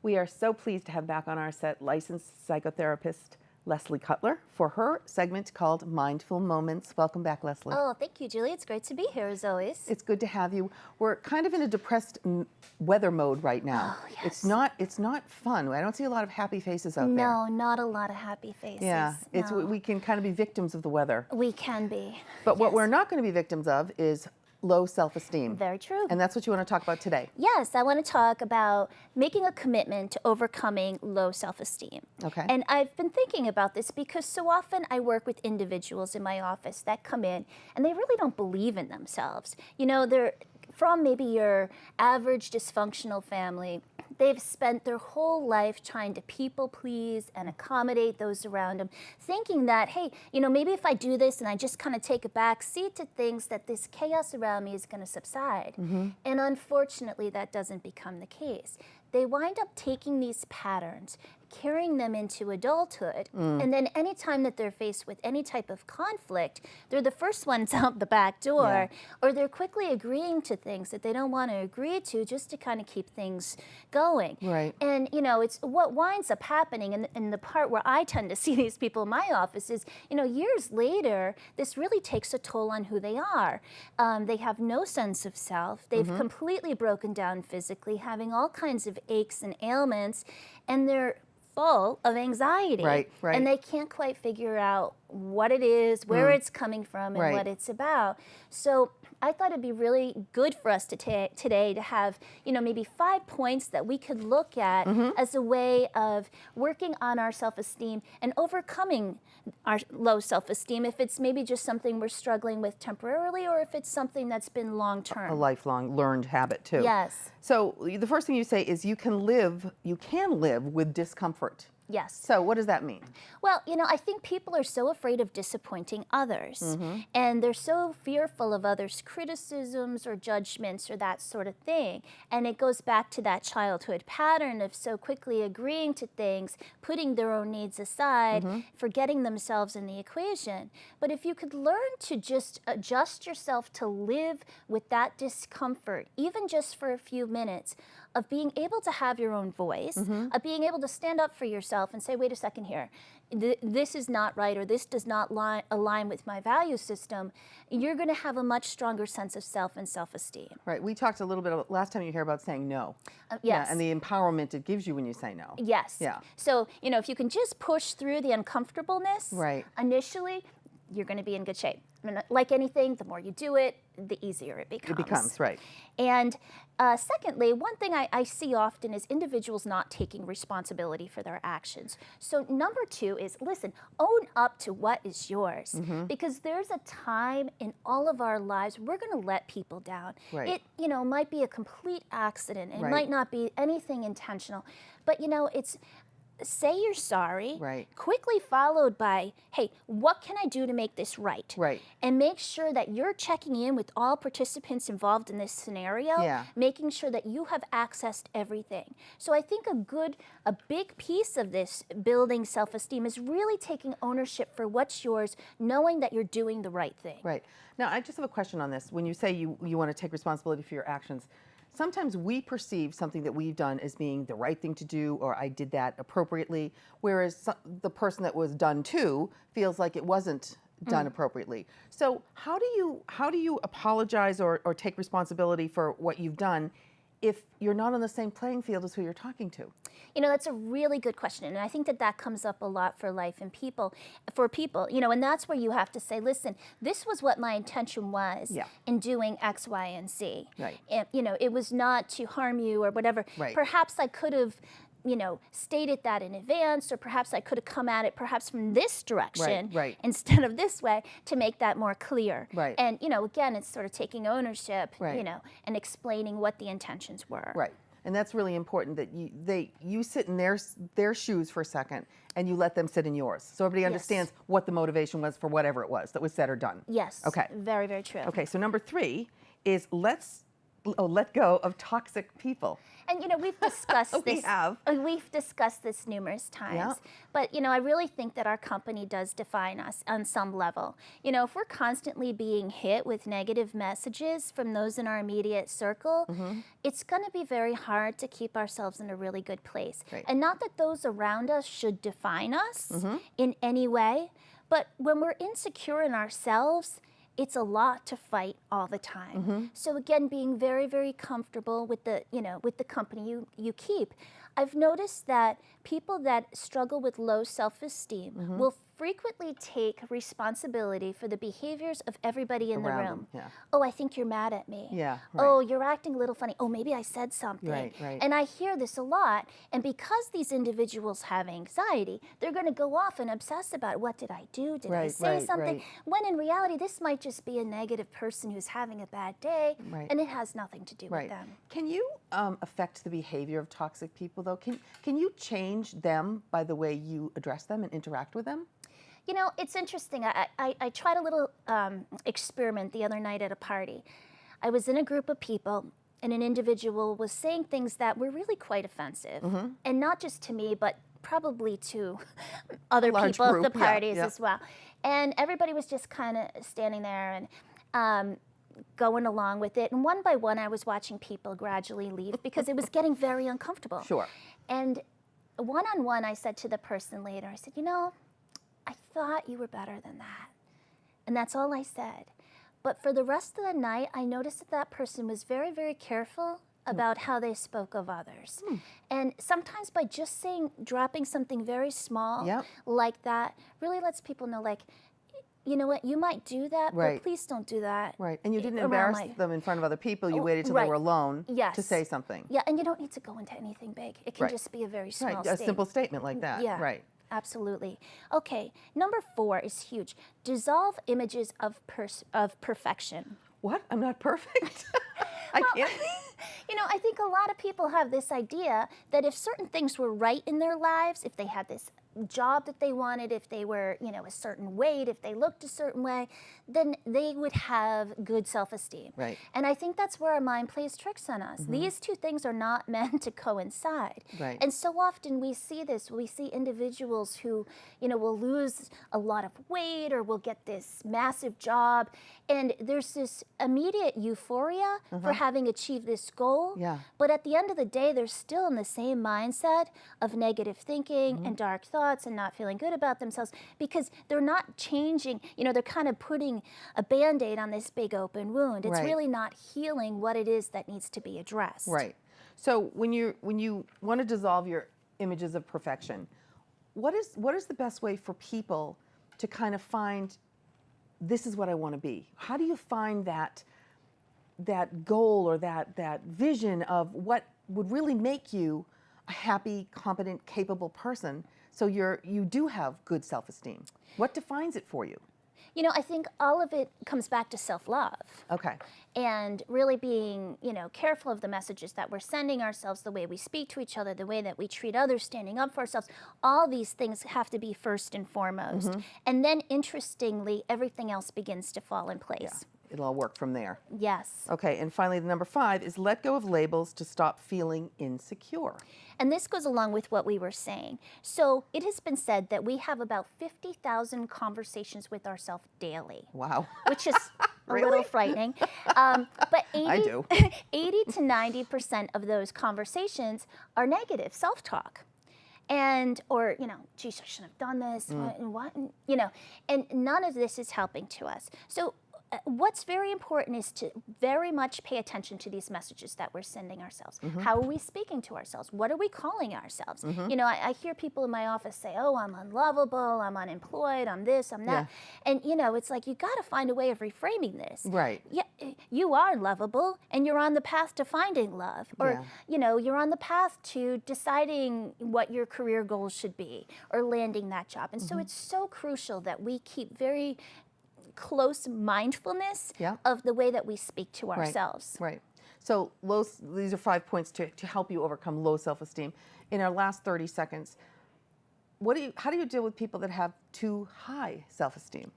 We are so pleased to have back on our set licensed psychotherapist Leslie Cutler for her segment called Mindful Moments. Welcome back, Leslie. Oh, thank you, Julie. It's great to be here, as always. It's good to have you. We're kind of in a depressed weather mode right now. Oh, yes. It's not fun. I don't see a lot of happy faces out there. No, not a lot of happy faces. Yeah, no. we can kind of be victims of the weather. We can be. But what Yes. we're not going to be victims of is low self-esteem. Very true. And that's what you want to talk about today. Yes, I want to talk about making a commitment to overcoming low self-esteem. Okay. And I've been thinking about this because so often I work with individuals in my office that come in and they really don't believe in themselves. You know, they're from maybe your average dysfunctional family. They've spent their whole life trying to people please and accommodate those around them, thinking that, hey, you know, maybe if I do this and I just kind of take a back seat to things, that this chaos around me is going to subside. Mm-hmm. And unfortunately, that doesn't become the case. They wind up taking these patterns, carrying them into adulthood, and then anytime that they're faced with any type of conflict, they're the first ones out the back door, or they're quickly agreeing to things that they don't want to agree to just to kind of keep things going. Right. And, you know, it's what winds up happening, and the part where I tend to see these people in my office is, you know, years later, this really takes a toll on who they are. They have no sense of self. They've completely broken down physically, having all kinds of aches and ailments, and they're full of anxiety. Right. And they can't quite figure out what it is, where it's coming from, and what it's about. So I thought it'd be really good for us to today to have, you know, maybe 5 points that we could look at as a way of working on our self-esteem and overcoming our low self-esteem, if it's maybe just something we're struggling with temporarily, or if it's something that's been long-term. A lifelong learned habit too. Yes. So the first thing you say is you can live with discomfort. Yes. So what does that mean? Well, you know, I think people are so afraid of disappointing others, and they're so fearful of others' criticisms or judgments or that sort of thing. And it goes back to that childhood pattern of so quickly agreeing to things, putting their own needs aside, forgetting themselves in the equation. But if you could learn to just adjust yourself to live with that discomfort, even just for a few minutes, of being able to have your own voice, of being able to stand up for yourself and say, wait a second here, this is not right, or this does not align with my value system, you're going to have a much stronger sense of self and self-esteem. Right. We talked a little bit last time you hear about saying no. Yes. Yeah, and the empowerment it gives you when you say no. Yes. Yeah. So, you know, if you can just push through the uncomfortableness initially, you're going to be in good shape. I mean, like anything, the more you do it, the easier it becomes. It becomes, right. And secondly, one thing I see often is individuals not taking responsibility for their actions. So number 2 is, listen, own up to what is yours. Because there's a time in all of our lives we're going to let people down. Right. It, you know, might be a complete accident. It might not be anything intentional. But, you know, it's say you're sorry, quickly followed by, hey, what can I do to make this right? And make sure that you're checking in with all participants involved in this scenario, making sure that you have accessed everything. So I think a big piece of this building self-esteem is really taking ownership for what's yours, knowing that you're doing the right thing. Right. Now, I just have a question on this. When you say you want to take responsibility for your actions, sometimes we perceive something that we've done as being the right thing to do, or I did that appropriately, whereas the person that was done to feels like it wasn't done appropriately. So how do you apologize or take responsibility for what you've done if you're not on the same playing field as who you're talking to? You know, that's a really good question, and I think that comes up a lot for life and for people, you know, and that's where you have to say, listen, this was what my intention was in doing X, Y, and Z. And, you know, it was not to harm you or whatever. Perhaps I could have, you know, stated that in advance, or perhaps I could have come at it perhaps from this direction instead of this way to make that more clear. And, you know, again, it's sort of taking ownership, you know, and explaining what the intentions were. And that's really important, that you sit in their shoes for a second and you let them sit in yours. So everybody understands what the motivation was for whatever it was that was said or done. Yes. Okay. Very, very true. Okay, so number 3 is let's let go of toxic people. And we've discussed We this. have. We've discussed this numerous times. Yeah. But I really think that our company does define us on some level. If we're constantly being hit with negative messages from those in our immediate circle, it's going to be very hard to keep ourselves in a really good place. Right. And not that those around us should define us in any way, but when we're insecure in ourselves, it's a lot to fight all the time. So again, being very, very comfortable with the, with the company you keep. I've noticed that people that struggle with low self-esteem will frequently take responsibility for the behaviors of everybody in the Around room. them, yeah. Oh, I think you're mad at me. Yeah, right. Oh, you're acting a little funny. Oh, maybe I said something. Right. And I hear this a lot. And because these individuals have anxiety, they're going to go off and obsess about what did I do? Did I say something? When in reality, this might just be a negative person who's having a bad day, and it has nothing to do with them. Can you affect the behavior of toxic people, though? Can you change them by the way you address them and interact with them? It's interesting. I tried a little experiment the other night at a party. I was in a group of people, and an individual was saying things that were really quite offensive. And not just to me, but probably to other people at the parties as well. And everybody was just kind of standing there and going along with it. And one by one, I was watching people gradually leave because it was getting very uncomfortable. Sure. And one-on-one, I said to the person later, I said, I thought you were better than that. And that's all I said. But for the rest of the night, I noticed that that person was very, very careful about how they spoke of others. And sometimes by just dropping something very small like that, really lets people know, like, you know what, you might do that, but please don't do that. Right, and you didn't embarrass them in front of other people. You waited till they were alone to say something. Yeah, and you don't need to go into anything big. It can just be a very small statement. A simple statement like that. Yeah. Right. Absolutely. Okay, number 4 is huge. Dissolve images of perfection. What? I'm not perfect? I can't. I think a lot of people have this idea that if certain things were right in their lives, if they had this job that they wanted, if they were, a certain weight, if they looked a certain way, then they would have good self-esteem. Right. And I think that's where our mind plays tricks on us. These two things are not meant to coincide. Right. And so often we see this. We see individuals who, will lose a lot of weight or will get this massive job. And there's this immediate euphoria for having achieved this goal. Yeah. But at the end of the day, they're still in the same mindset of negative thinking and dark thoughts and not feeling good about themselves because they're not changing. They're kind of putting a Band-Aid on this big open wound. It's really not healing what it is that needs to be addressed. Right. So when you want to dissolve your images of perfection, what is the best way for people to kind of find, this is what I want to be? How do you find that goal or that vision of what would really make you a happy, competent, capable person so you do have good self-esteem? What defines it for you? I think all of it comes back to self-love. Okay. And really being, careful of the messages that we're sending ourselves, the way we speak to each other, the way that we treat others, standing up for ourselves. All these things have to be first and foremost. And then, interestingly, everything else begins to fall in place. Yeah. It'll all work from there. Yes. Okay, and finally, the number 5 is let go of labels to stop feeling insecure. And this goes along with what we were saying. So it has been said that we have about 50,000 conversations with ourselves daily. Wow. Which is a little frightening. But 80 to 90% of those conversations are negative self-talk. Or, geez, I shouldn't have done this, and none of this is helping to us. So what's very important is to very much pay attention to these messages that we're sending ourselves. How are we speaking to ourselves? What are we calling ourselves? I hear people in my office say, oh, I'm unlovable, I'm unemployed, I'm this, I'm that. And, it's like, you got to find a way of reframing this. Right. Yeah, you are lovable, and you're on the path to finding love. Or, you're on the path to deciding what your career goals should be or landing that job. And so it's so crucial that we keep very close mindfulness of the way that we speak to ourselves. Right. So these are 5 points to help you overcome low self-esteem. In our last 30 seconds, how do you deal with people that have too high self-esteem?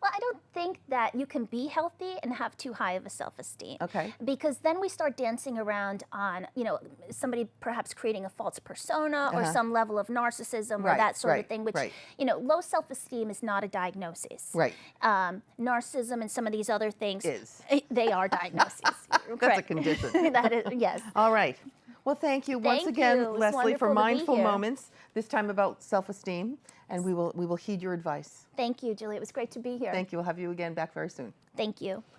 Well, I don't think that you can be healthy and have too high of a self-esteem. Okay. Because then we start dancing around on, somebody perhaps creating a false persona or some level of narcissism or Right, that sort of right, thing, which, right. low self-esteem is not a diagnosis. Right. Narcissism and some of these other things, Is. they are diagnoses. That's a Correct. condition. That is, yes. All right. Well, thank you once Thank again, you. It was Leslie, for wonderful to be Mindful here. Moments, this time about self-esteem, and we will heed your advice. Thank you, Julie. It was great to be here. Thank you. We'll have you again back very soon. Thank you.